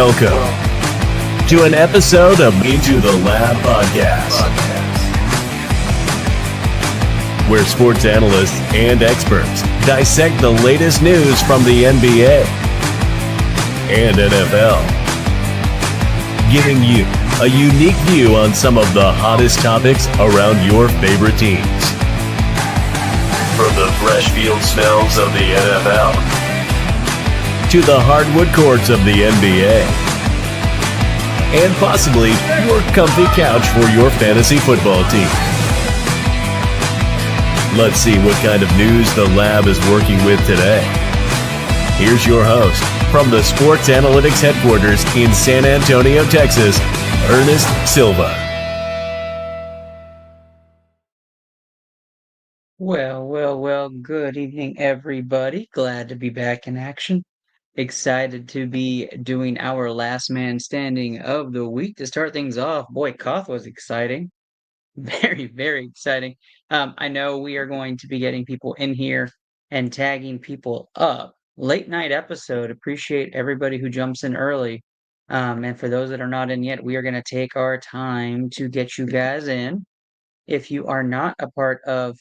Welcome to an episode of Into the Lab podcast, where sports analysts and experts dissect the latest news from the NBA and NFL, giving you a unique view on some of the hottest topics around your favorite teams. From the fresh field smells of the NFL to the hardwood courts of the NBA, and possibly your comfy couch for your fantasy football team. Let's see what kind of news the lab is working with today. Here's your host from the Sports Analytics headquarters in San Antonio, Texas, Ernest Silva. Well, good evening, everybody. Glad to be back in action. Excited to be doing our last man standing of the week to start things off. Boy, Koth was exciting. Very exciting. I know we are going to be getting people in here and tagging people up. Late night episode. Appreciate everybody who jumps in early. And for those that are not in yet, we are going to take our time to get you guys in. If you are not a part of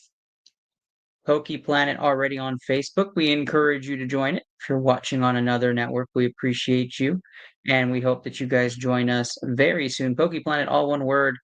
Pokey Planet already on Facebook, we encourage you to join it. If you're watching on another network, we appreciate you. And we hope that you guys join us very soon. Pokey Planet, all one word.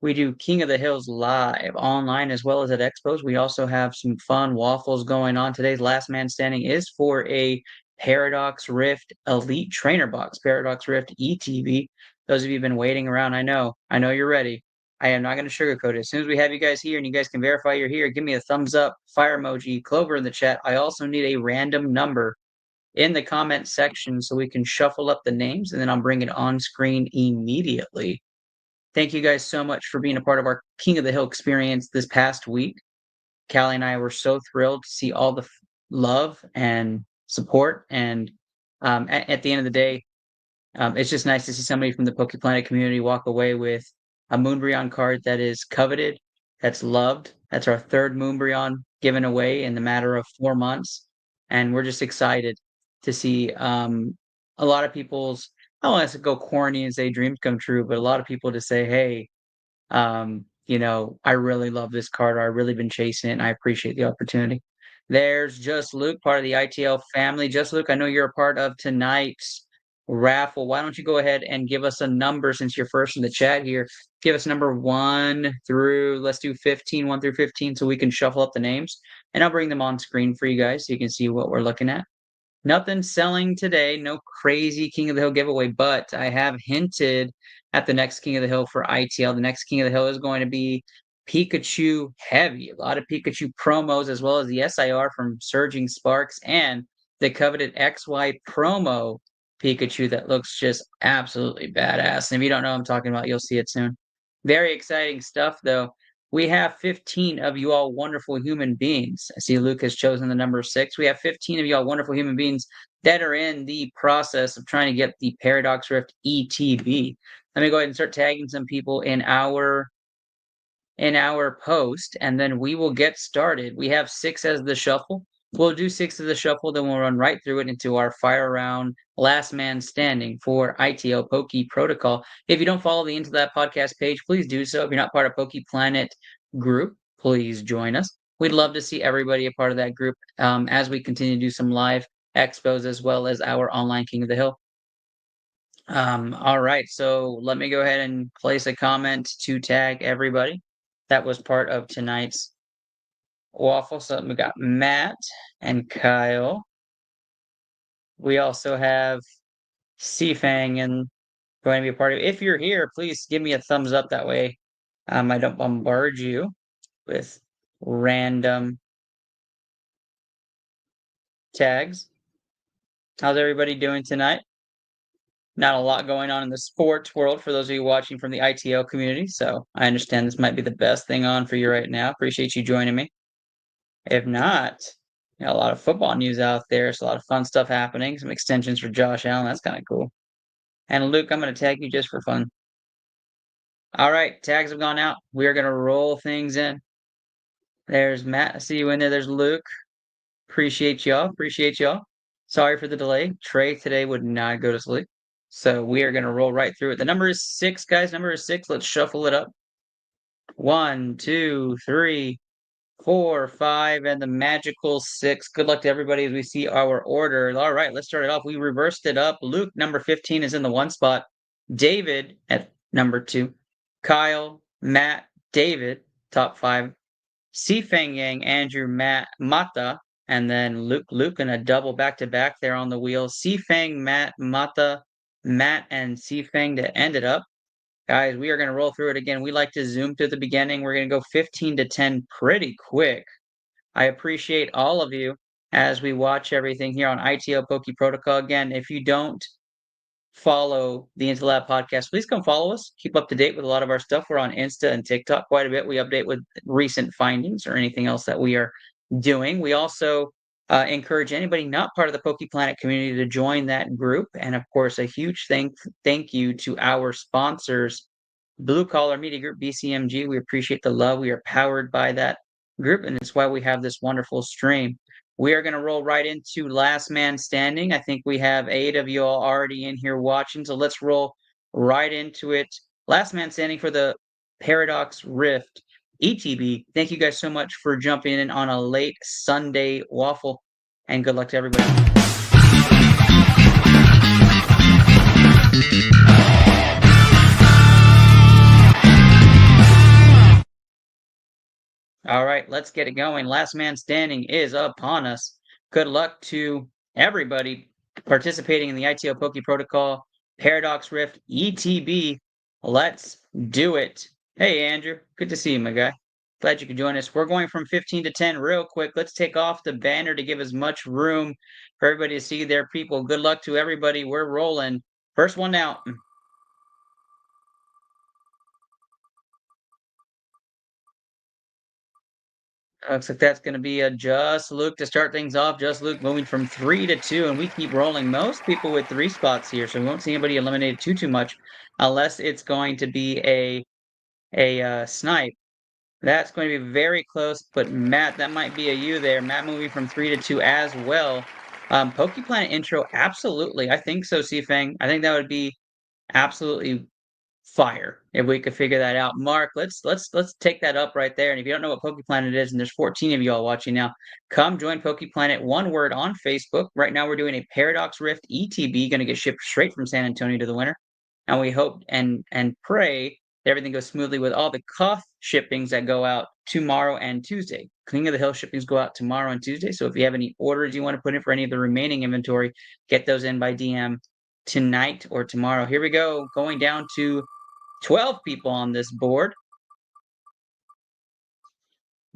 We do King of the Hills live online as well as at Expos. We also have some fun waffles going on. Today's last man standing is for a Paradox Rift Elite Trainer Box, Paradox Rift ETB. Those of you who've been waiting around, I know you're ready. I am not going to sugarcoat it. As soon as we have you guys here and you guys can verify you're here, give me a thumbs up, fire emoji, Clover in the chat. I also need a random number in the comment section so we can shuffle up the names, and then I'll bring it on screen immediately. Thank you guys so much for being a part of our King of the Hill experience this past week. Callie and I were so thrilled to see all the love and support. And at the end of the day, it's just nice to see somebody from the Poke Planet community walk away with a Moonbryon card that is coveted, that's loved. That's our third Moonbryon given away in the matter of 4 months. And we're just excited to see a lot of people's, I don't want to go corny and say dreams come true, but a lot of people to say, hey, I really love this card, or I've really been chasing it, and I appreciate the opportunity. There's Just Luke, part of the ITL family. Just Luke, I know you're a part of tonight's raffle. Why don't you go ahead and give us a number since you're first in the chat here? Give us number 1 through, let's do 15, 1 through 15, so we can shuffle up the names, and I'll bring them on screen for you guys so you can see what we're looking at. Nothing selling today, no crazy King of the Hill giveaway, but I have hinted at the next King of the Hill for ITL. The next King of the Hill is going to be Pikachu heavy. A lot of Pikachu promos, as well as the SIR from Surging Sparks and the coveted XY promo Pikachu that looks just absolutely badass. And if you don't know what I'm talking about, you'll see it soon. Very exciting stuff, though. We have 15 of you all wonderful human beings. I see Luke has chosen the number 6. We have 15 of you all wonderful human beings that are in the process of trying to get the Paradox Rift ETB. Let me go ahead and start tagging some people in our post, and then we will get started. We have 6 as the shuffle. We'll do 6 as the shuffle, then we'll run right through it into our fire round last man standing for ITL Poke Protocol. If you don't follow the Into That podcast page, please do so. If you're not part of Poke Planet group, please join us. We'd love to see everybody a part of that group as we continue to do some live expos as well as our online King of the Hill. All right, so let me go ahead and place a comment to tag everybody that was part of tonight's Waffle. So we got Matt and Kyle. We also have Cfang and going to be a part of it. If you're here, please give me a thumbs up. That way I don't bombard you with random tags. How's everybody doing tonight? Not a lot going on in the sports world for those of you watching from the ITL community, so I understand this might be the best thing on for you right now. Appreciate you joining me. If not, a lot of football news out there. There's a lot of fun stuff happening. Some extensions for Josh Allen. That's kind of cool. And Luke, I'm going to tag you just for fun. All right, tags have gone out. We are going to roll things in. There's Matt. I see you in there. There's Luke. Appreciate y'all. Sorry for the delay. Trey today would not go to sleep. So we are going to roll right through it. The number is 6, guys. Number is 6. Let's shuffle it up. 1, 2, 3, 4, 5, and the magical 6. Good luck to everybody as we see our order. All right, let's start it off. We reversed it up. Luke, number 15, is in the 1 spot. David at number 2. Kyle, Matt, David, top 5. Feng Yang, Andrew, Matt, Mata, and then Luke, and a double back-to-back there on the wheel. Feng, Matt, Mata, Matt, and Feng to end it up. Guys, we are going to roll through it again. We like to zoom to the beginning. We're going to go 15 to 10 pretty quick. I appreciate all of you as we watch everything here on ITL Poke Protocol. Again, if you don't follow the Into Lab podcast, please come follow us. Keep up to date with a lot of our stuff. We're on Insta and TikTok quite a bit. We update with recent findings or anything else that we are doing. We also encourage anybody not part of the Poke Planet community to join that group. And of course, a huge thank you to our sponsors, Blue Collar Media Group, BCMG. We appreciate the love. We are powered by that group, and it's why we have this wonderful stream. We are going to roll right into Last Man Standing. I think we have 8 of you all already in here watching, so let's roll right into it. Last Man Standing for the Paradox Rift ETB. Thank you guys so much for jumping in on a late Sunday waffle, and good luck to everybody. All right, let's get it going. Last man standing is upon us. Good luck to everybody participating in the ITO Poke Protocol Paradox Rift ETB. Let's do it. Hey, Andrew. Good to see you, my guy. Glad you could join us. We're going from 15 to 10 real quick. Let's take off the banner to give as much room for everybody to see their people. Good luck to everybody. We're rolling. First one out. Looks like that's going to be a Just Luke to start things off. Just Luke moving from 3 to 2, and we keep rolling. Most people with 3 spots here, so we won't see anybody eliminated too much, unless it's going to be a snipe. That's going to be very close, but Matt, that might be a you there. Matt moving from 3 to 2 as well. Poke Planet intro, absolutely. I think so, Feng. I think that would be absolutely fire if we could figure that out. Mark, let's take that up right there. And if you don't know what Poke Planet is, and there's 14 of you all watching now, come join Poke Planet, one word, on Facebook. Right now we're doing a Paradox Rift ETB, going to get shipped straight from San Antonio to the winner. And we hope and pray that everything goes smoothly with all the cuff shippings that go out tomorrow and Tuesday. King of the Hill shippings go out tomorrow and Tuesday. So if you have any orders you want to put in for any of the remaining inventory, get those in by DM tonight or tomorrow. Here we go, going down to 12 people on this board.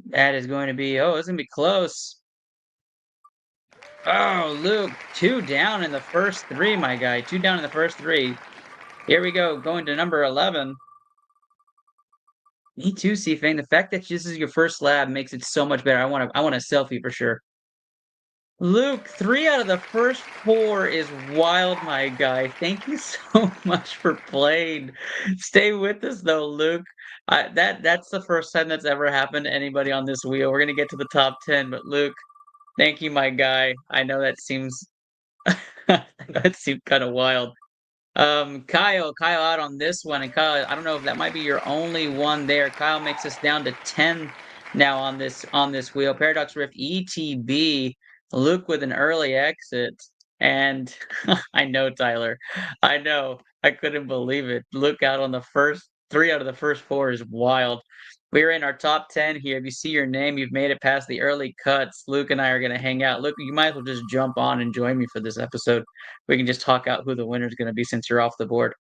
That is going to be, oh, it's going to be close. Oh, Luke, 2 down in the first 3, my guy. 2 down in the first 3. Here we go, going to number 11. Me too, Feng. The fact that this is your first lab makes it so much better. I want a selfie for sure. Luke, 3 out of the first 4 is wild, my guy. Thank you so much for playing. Stay with us, though, Luke. That's the first time that's ever happened to anybody on this wheel. We're gonna get to the top 10, but Luke, thank you, my guy. I know that seems that seemed kind of wild. Kyle out on this one, and Kyle, I don't know if that might be your only one there. Kyle makes us down to 10 now on this wheel. Paradox Rift ETB. Luke with an early exit, and I know, Tyler. I know. I couldn't believe it. Luke out on the first 3 out of the first 4 is wild. We're in our top 10 here. If you see your name, you've made it past the early cuts. Luke and I are going to hang out. Luke, you might as well just jump on and join me for this episode. We can just talk out who the winner is going to be since you're off the board.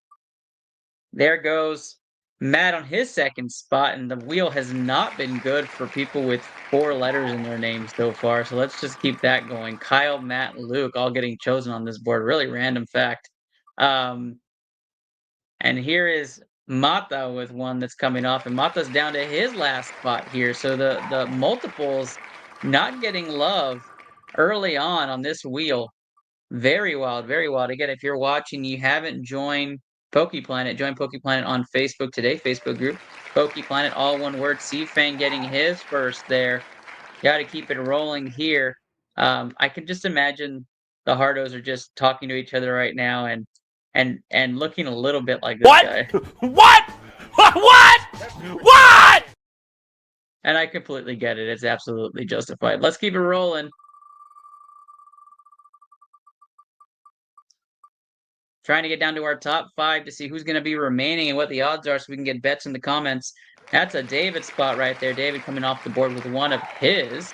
There goes Matt on his second spot, and the wheel has not been good for people with 4 letters in their names so far. So let's just keep that going. Kyle, Matt, Luke all getting chosen on this board. Really random fact. And here is Mata with one that's coming off, and Mata's down to his last spot here. So the multiples not getting love early on this wheel. Very wild, very wild. Again, if you're watching, you haven't joined Poke Planet, join Poke Planet on Facebook today, Facebook group. Poke Planet, all one word. Fang getting his first there. Got to keep it rolling here. I can just imagine the Hardos are just talking to each other right now, and and looking a little bit like this What? guy. What? What? What? And I completely get it. It's absolutely justified. Let's keep it rolling. Trying to get down to our top 5 to see who's going to be remaining and what the odds are so we can get bets in the comments. That's a David spot right there. David coming off the board with one of his.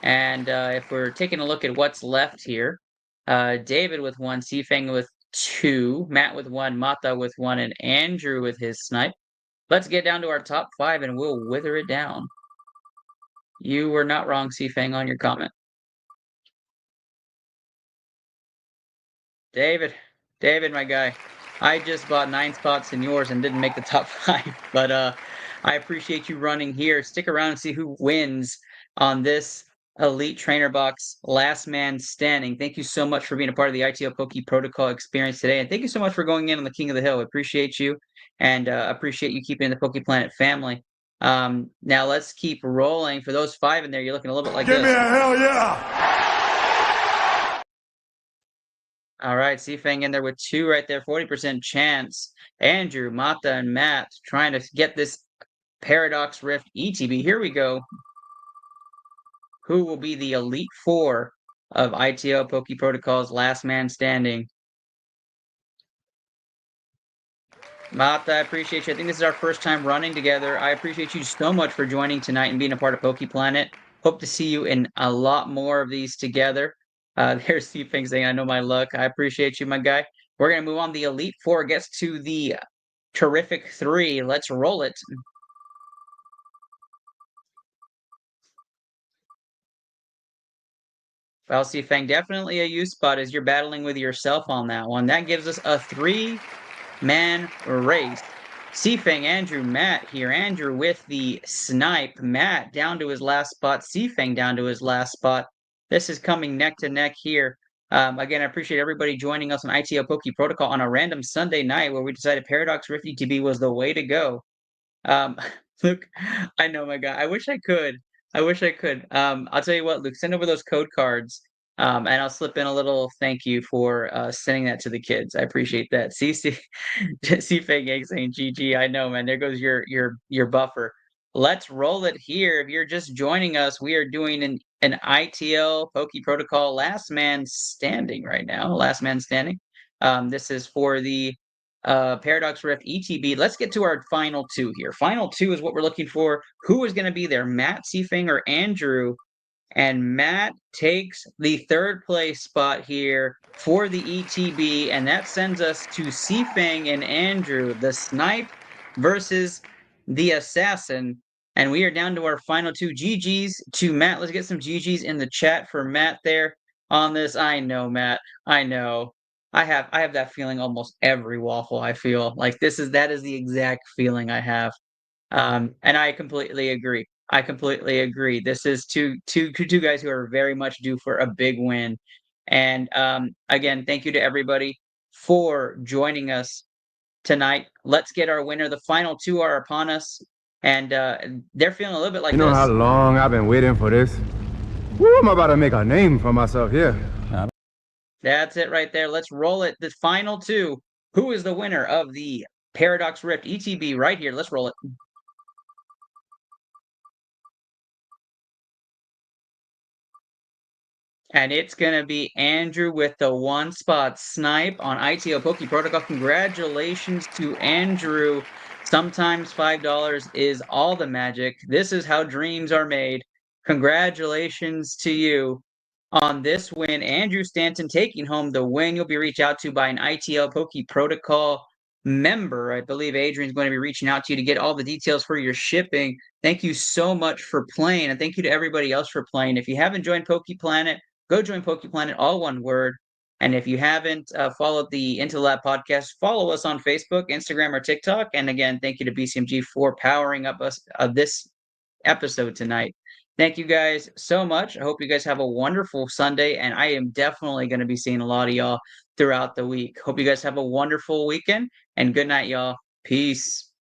And if we're taking a look at what's left here, David with 1, Sifeng with 2, Matt with 1, Mata with 1, and Andrew with his snipe. Let's get down to our top 5 and we'll wither it down. You were not wrong, Sifeng, on your comment. David, my guy, I just bought 9 spots in yours and didn't make the top 5, but I appreciate you running here. Stick around and see who wins on this Elite Trainer Box Last Man Standing. Thank you so much for being a part of the iTL Poke Protocol experience today, and thank you so much for going in on the King of the Hill. I appreciate you, and appreciate you keeping the Poke Planet family. Now let's keep rolling. For those 5 in there, you're looking a little bit like this. Give me a hell yeah! All right, Sifeng in there with 2 right there, 40% chance. Andrew, Mata, and Matt trying to get this Paradox Rift ETB. Here we go. Who will be the Elite 4 of ITL Poke Protocol's Last Man Standing? Mata, I appreciate you. I think this is our first time running together. I appreciate you so much for joining tonight and being a part of Poke Planet. Hope to see you in a lot more of these together. There's Sifeng saying, I know my luck. I appreciate you, my guy. We're going to move on. The Elite 4 gets to the Terrific 3. Let's roll it. Well, Sifeng, definitely a use spot as you're battling with yourself on that one. That gives us a 3-man race. Sifeng, Andrew, Matt here. Andrew with the snipe. Matt down to his last spot. Sifeng down to his last spot. This is coming neck to neck here. Again, I appreciate everybody joining us on ITL Poke Protocol on a random Sunday night where we decided Paradox Rift ETB was the way to go. Luke, I know, my guy. I wish I could. I'll tell you what, Luke, send over those code cards, and I'll slip in a little thank you for sending that to the kids. I appreciate that. See fake egg saying GG. I know, man. There goes your buffer. Let's roll it here. If you're just joining us, we are doing an ITL Poke Protocol Last Man Standing right now. Last Man Standing. This is for the Paradox Rift ETB. Let's get to our final 2 here. Final 2 is what we're looking for. Who is going to be there, Matt, Sifeng, or Andrew? And Matt takes the 3rd place spot here for the ETB, and that sends us to Sifeng and Andrew, the snipe versus the assassin. And we are down to our final 2 GGs to Matt. Let's get some GGs in the chat for Matt there on this. I know, Matt. I know. I have that feeling almost every waffle. I feel like that is the exact feeling I have. And I completely agree. This is two guys who are very much due for a big win. And again, thank you to everybody for joining us tonight. Let's get our winner. The final 2 are upon us, and they're feeling a little bit like You know this. how long I've been waiting for this? Woo, I'm about to make a name for myself here. That's it right there. Let's roll it. The final 2. Who is the winner of the Paradox Rift ETB right here? Let's roll it. And it's going to be Andrew with the 1-spot snipe on ITL Poke Protocol. Congratulations to Andrew. Sometimes $5 is all the magic. This is how dreams are made. Congratulations to you on this win. Andrew Stanton taking home the win. You'll be reached out to by an ITL Poke Protocol member. I believe Adrian's going to be reaching out to you to get all the details for your shipping. Thank you so much for playing, and thank you to everybody else for playing. If you haven't joined Poke Planet, go join Poke Planet, all one word. And if you haven't followed the Into the Lab podcast, follow us on Facebook, Instagram, or TikTok. And again, thank you to BCMG for powering up us this episode tonight. Thank you guys so much. I hope you guys have a wonderful Sunday, and I am definitely going to be seeing a lot of y'all throughout the week. Hope you guys have a wonderful weekend, and good night, y'all. Peace.